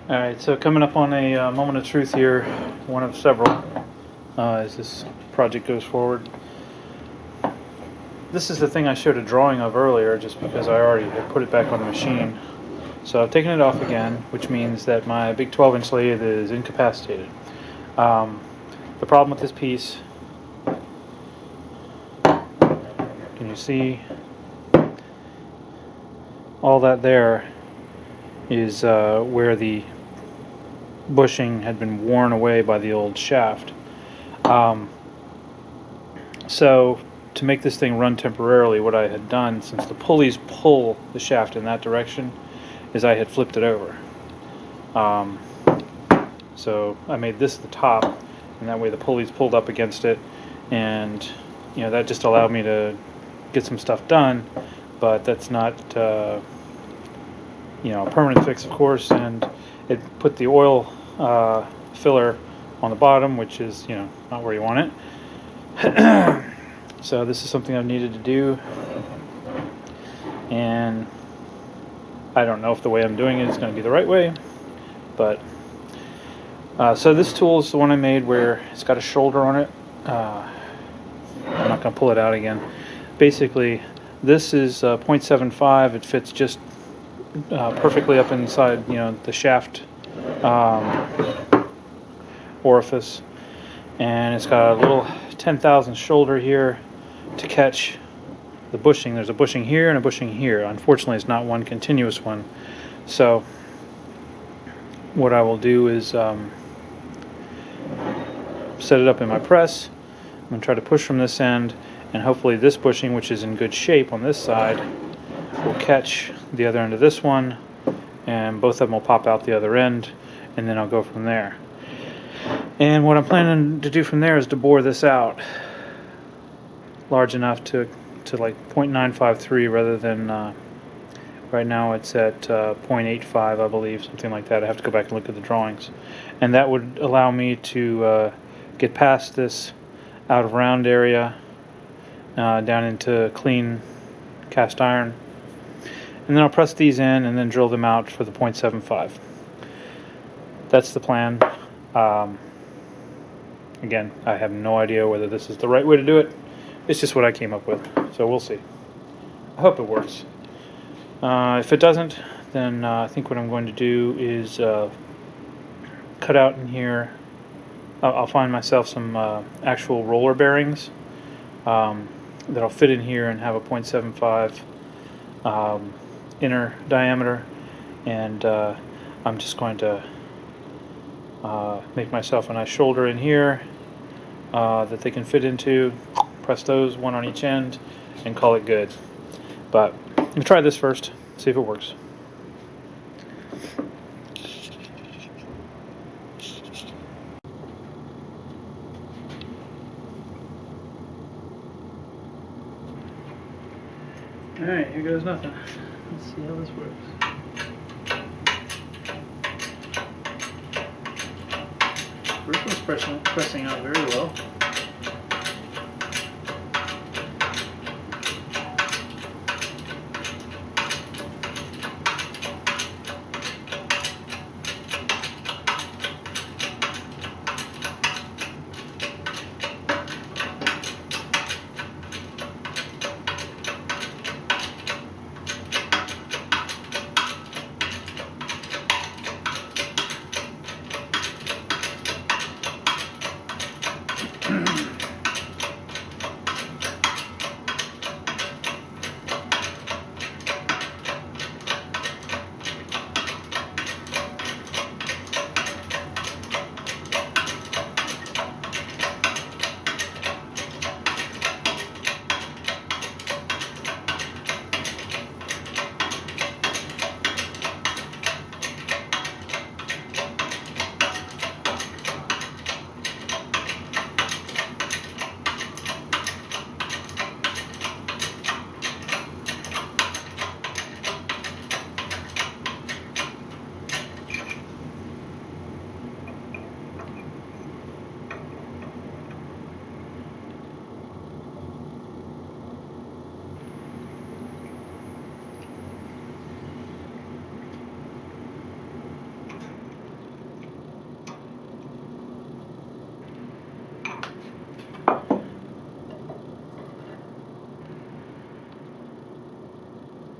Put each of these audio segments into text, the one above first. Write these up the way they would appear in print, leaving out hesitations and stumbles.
Alright, so coming up on a moment of truth here, one of several, as this project goes forward. This is the thing I showed a drawing of earlier, just because I already had put it back on the machine. So I've taken it off again, which means that my big 12-inch lathe is incapacitated. The problem with this piece, can you see all that there is where the bushing had been worn away by the old shaft. So to make this thing run temporarily, what I had done, since the pulleys pull the shaft in that direction, is I had flipped it over. So I made this the top, and that way the pulleys pulled up against it, and that just allowed me to get some stuff done. But that's not a permanent fix, of course, and it put the oil filler on the bottom, which is not where you want it. So this is something I've needed to do, and I don't know if the way I'm doing it is going to be the right way, but so this tool is the one I made where it's got a shoulder on it. I'm not going to pull it out again. Basically, this is 0.75. It fits just perfectly up inside the shaft orifice, and it's got a little 10,000 shoulder here to catch the bushing. There's a bushing here and a bushing here. Unfortunately, it's not one continuous one. So what I will do is set it up in my press. I'm going to try to push from this end, and hopefully this bushing, which is in good shape on this side, will catch the other end of this one, and both of them will pop out the other end, and then I'll go from there. And what I'm planning to do from there is to bore this out large enough to like 0.953 rather than right now it's at 0.85, I believe, something like that. I have to go back and look at the drawings, and that would allow me to get past this out of round area down into clean cast iron, and then I'll press these in and then drill them out for the 0.75. That's the plan. Again, I have no idea whether this is the right way to do it. It's just what I came up with, so we'll see. I hope it works. If it doesn't, then I think what I'm going to do is cut out in here. I'll find myself some actual roller bearings that'll fit in here and have a 0.75 inner diameter, and I'm just going to make myself a nice shoulder in here that they can fit into, press those one on each end, and call it good. But let me try this first, see if it works. Alright, here goes nothing. Let's see how this works. First one's pressing out very well.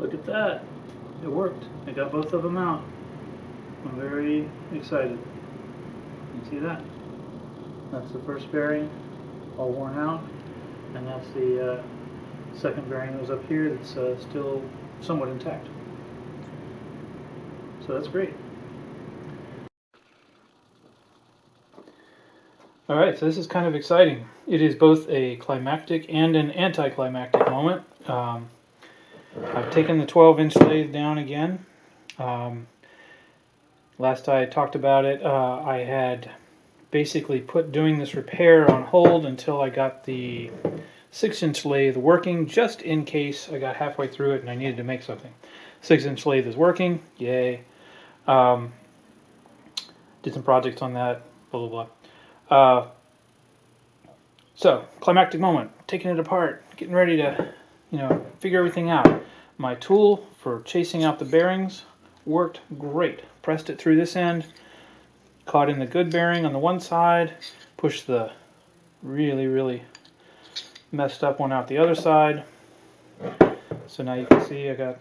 Look at that. It worked. I got both of them out. I'm very excited. You see that? That's the first bearing, all worn out. And that's the second bearing that was up here that's still somewhat intact. So that's great. Alright, so this is kind of exciting. It is both a climactic and an anticlimactic moment. I've taken the 12-inch lathe down again. Last I talked about it, I had basically put doing this repair on hold until I got the 6-inch lathe working, just in case I got halfway through it and I needed to make something. 6-inch lathe is working, yay. Did some projects on that, blah blah blah. So, climactic moment, taking it apart, getting ready to, figure everything out. My tool for chasing out the bearings worked great. Pressed it through this end, caught in the good bearing on the one side, pushed the really messed up one out the other side. So now you can see I got,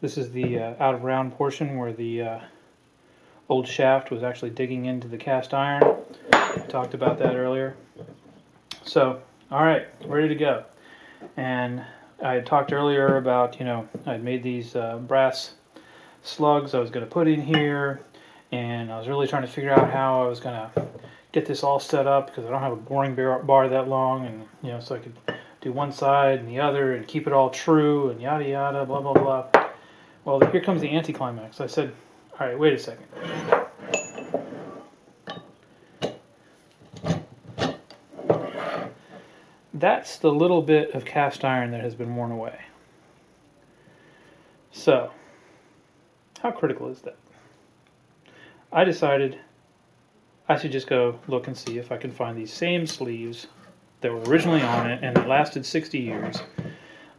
this is the out of round portion where the old shaft was actually digging into the cast iron. I talked about that earlier. So, alright, ready to go. And I had talked earlier about, I'd made these brass slugs I was going to put in here, and I was really trying to figure out how I was going to get this all set up because I don't have a boring bar that long, and so I could do one side and the other and keep it all true and yada yada blah blah blah. Well, here comes the anticlimax. I said, all right, wait a second. That's the little bit of cast iron that has been worn away. So, how critical is that? I decided I should just go look and see if I can find these same sleeves that were originally on it and that lasted 60 years.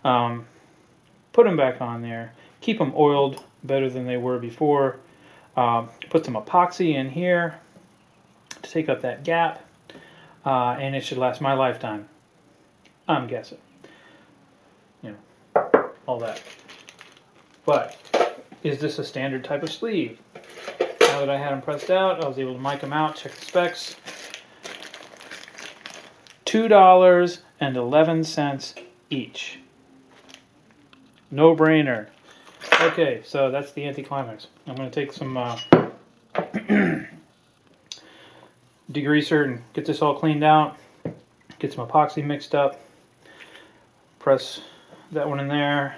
Put them back on there, keep them oiled better than they were before, put some epoxy in here to take up that gap, and it should last my lifetime. I'm guessing. All that. But, is this a standard type of sleeve? Now that I had them pressed out, I was able to mic them out, check the specs. $2.11 each. No brainer. Okay, so that's the anticlimax. I'm going to take some degreaser and get this all cleaned out. Get some epoxy mixed up. Press that one in there.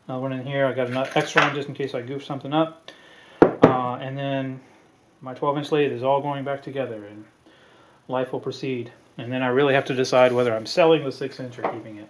Another one in here. I got an extra one just in case I goof something up. And then my 12-inch lathe is all going back together and life will proceed. And then I really have to decide whether I'm selling the 6-inch or keeping it.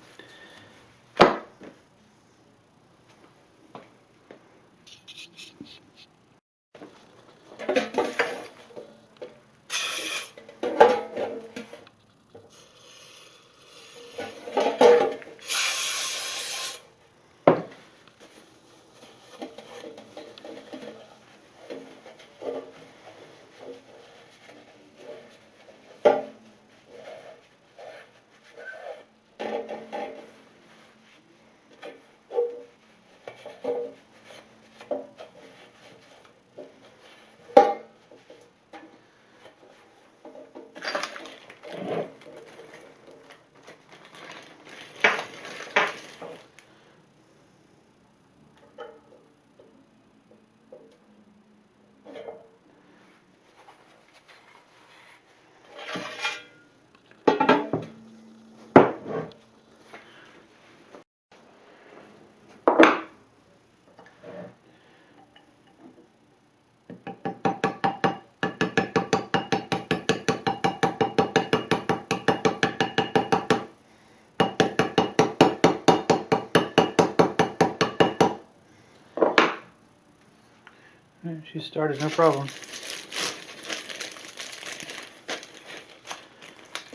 She started, no problem.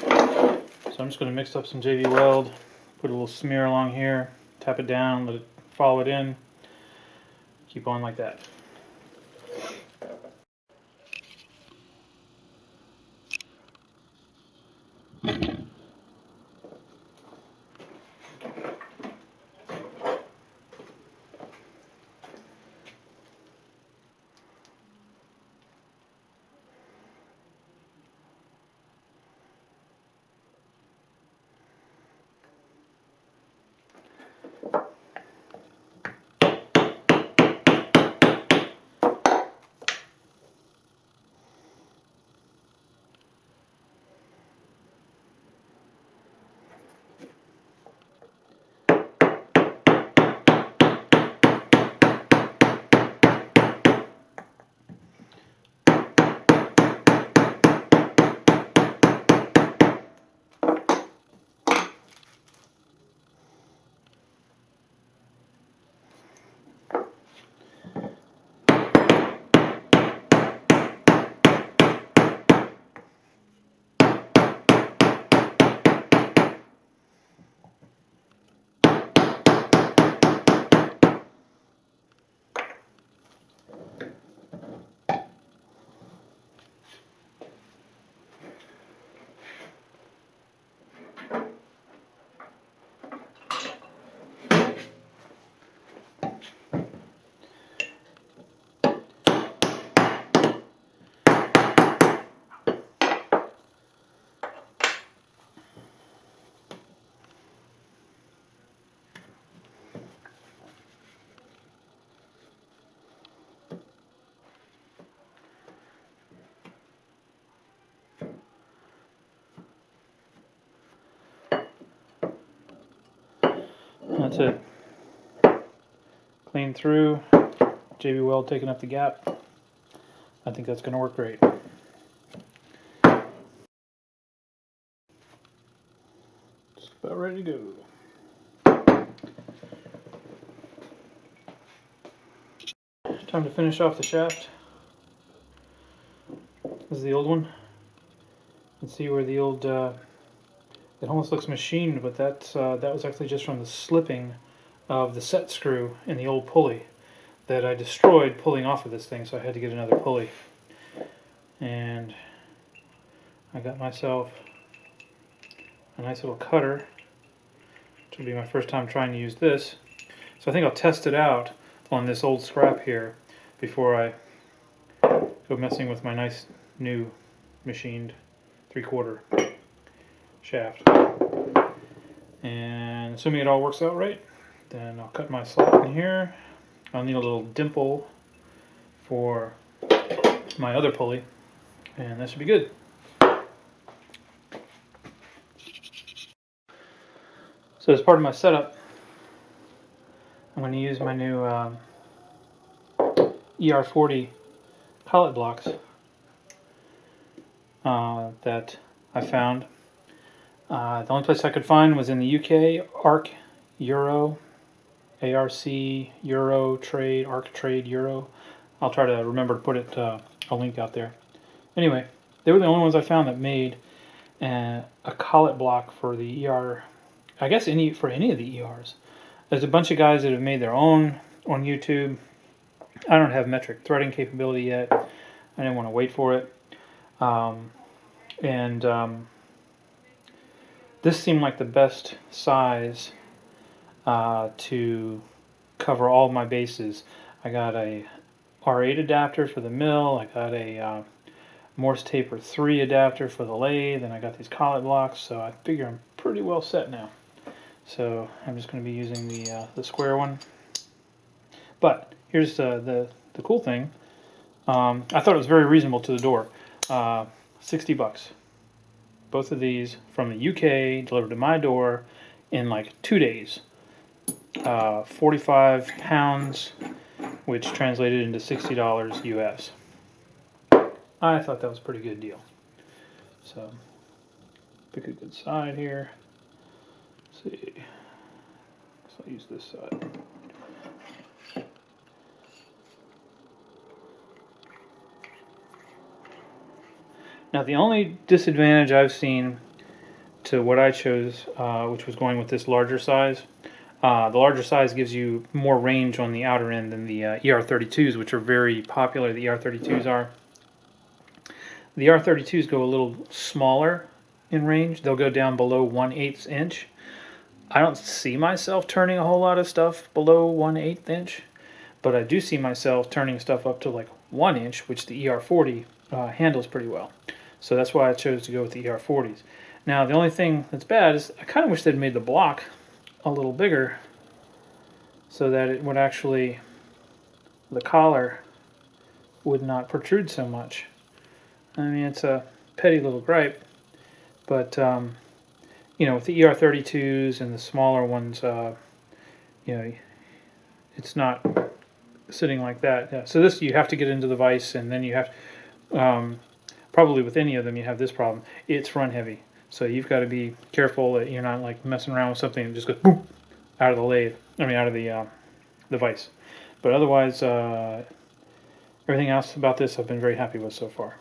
So I'm just going to mix up some JV Weld, put a little smear along here, tap it down, let it follow it in, keep on like that. That's it. Clean through. JB Weld taking up the gap. I think that's going to work great. Just about ready to go. Time to finish off the shaft. This is the old one. You can see where the old, it almost looks machined, but that was actually just from the slipping of the set screw in the old pulley that I destroyed pulling off of this thing, so I had to get another pulley. And I got myself a nice little cutter, which will be my first time trying to use this. So I think I'll test it out on this old scrap here before I go messing with my nice new machined 3/4 shaft. And assuming it all works out right, then I'll cut my slot in here. I'll need a little dimple for my other pulley, and that should be good. So as part of my setup, I'm going to use my new ER40 collet blocks that I found. The only place I could find was in the UK, ARC Euro, ARC Euro Trade, ARC Trade Euro. I'll try to remember to put it a link out there. Anyway, they were the only ones I found that made a collet block for the ER. I guess for any of the ERs. There's a bunch of guys that have made their own on YouTube. I don't have metric threading capability yet. I didn't want to wait for it. This seemed like the best size to cover all of my bases. I got a R8 adapter for the mill. I got a Morse Taper 3 adapter for the lathe, and I got these collet blocks, so I figure I'm pretty well set now. So I'm just going to be using the square one. But here's the cool thing. I thought it was very reasonable to the door. $60. Both of these from the UK delivered to my door in like 2 days. 45 pounds, which translated into $60 US. I thought that was a pretty good deal. So pick a good side here. Let's see. So I'll use this side. Now the only disadvantage I've seen to what I chose, which was going with this larger size, the larger size gives you more range on the outer end than the ER32s, which are very popular. The ER32s are. The R32s go a little smaller in range. They'll go down below 1/8 inch. I don't see myself turning a whole lot of stuff below 1/8 inch, but I do see myself turning stuff up to like 1 inch, which the ER40 handles pretty well. So that's why I chose to go with the ER40s. Now the only thing that's bad is I kind of wish they'd made the block a little bigger so that it would actually, the collar would not protrude so much. I mean, it's a petty little gripe, but you know, with the ER32s and the smaller ones, you know, it's not sitting like that. Yeah. So this, you have to get into the vise, and then you have, probably with any of them, you have this problem. It's front heavy, so you've got to be careful that you're not like messing around with something and just goes boom out of the lathe. I mean, out of the vise. But otherwise, everything else about this I've been very happy with so far.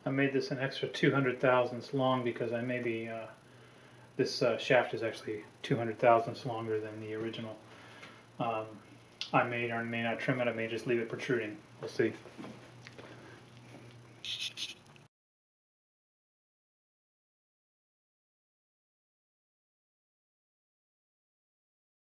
I made this an extra 200 thousandths long because I may be, this shaft is actually 200 thousandths longer than the original. I may or may not trim it, I may just leave it protruding. We'll see.